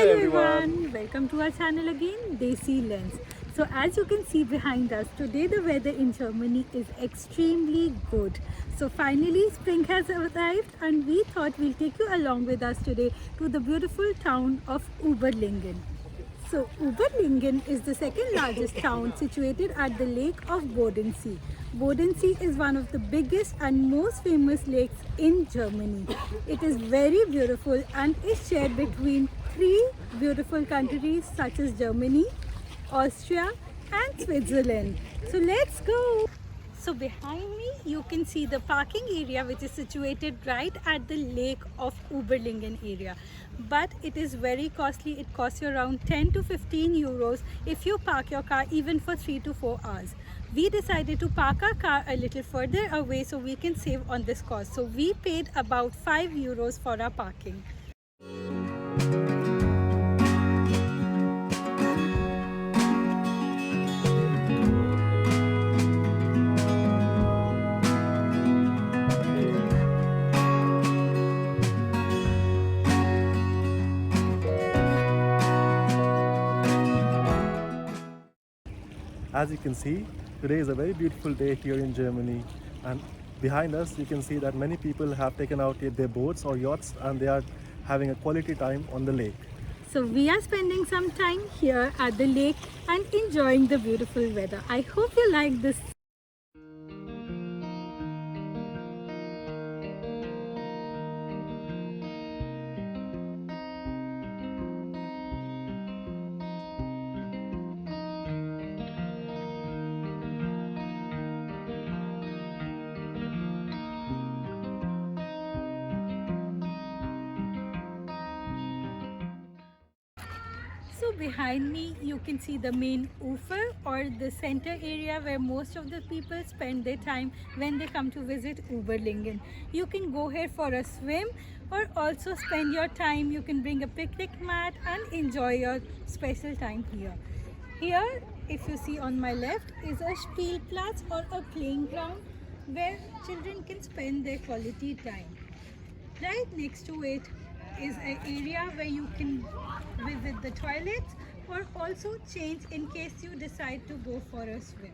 Hello everyone, welcome to our channel again, Desi Lens. So as you can see behind us, today the weather in Germany is extremely good. So finally spring has arrived and we thought we'll take you along with us today to the beautiful town of Überlingen. So Überlingen is the second largest town situated at the lake of Bodensee. Bodensee is one of the biggest and most famous lakes in Germany. It is very beautiful and is shared between three beautiful countries such as Germany, Austria and Switzerland. So let's go! So behind me you can see the parking area which is situated right at the lake of Überlingen area. But it is very costly. It costs you around 10 to 15 euros if you park your car even for 3 to 4 hours. We decided to park our car a little further away so we can save on this cost. So we paid about 5 euros for our parking. As you can see, today is a very beautiful day here in Germany, and behind us you can see that many people have taken out their boats or yachts and they are having a quality time on the lake. So we are spending some time here at the lake and enjoying the beautiful weather. I hope you like this. So behind me you can see the main Ufer or the center area where most of the people spend their time when they come to visit Überlingen. You can go here for a swim or also spend your time. You can bring a picnic mat and enjoy your special time here. Here, if you see on my left, is a Spielplatz or a playing ground where children can spend their quality time. Right next to it is an area where you can visit the toilets or also change in case you decide to go for a swim.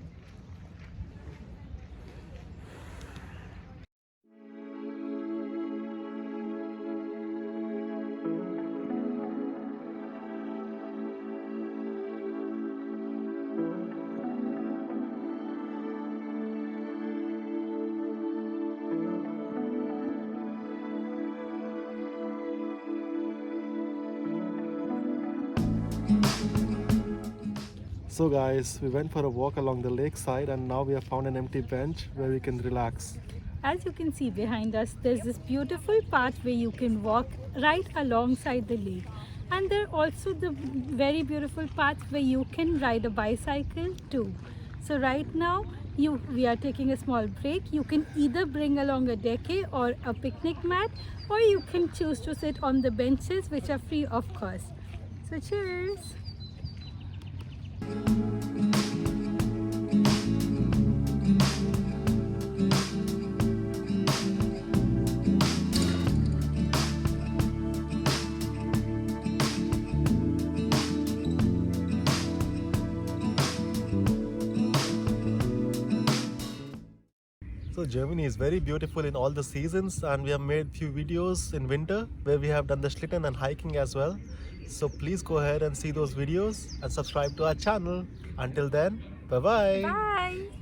So guys, we went for a walk along the lakeside and now we have found an empty bench where we can relax. As you can see behind us, there's this beautiful path where you can walk right alongside the lake. And there are also the very beautiful paths where you can ride a bicycle too. So right now, we are taking a small break. You can either bring along a decke or a picnic mat, or you can choose to sit on the benches which are free of cost. So cheers! So Germany is very beautiful in all the seasons, and we have made few videos in winter where we have done the schlitten and hiking as well. So please go ahead and see those videos and subscribe to our channel. Until then, bye-bye. Bye!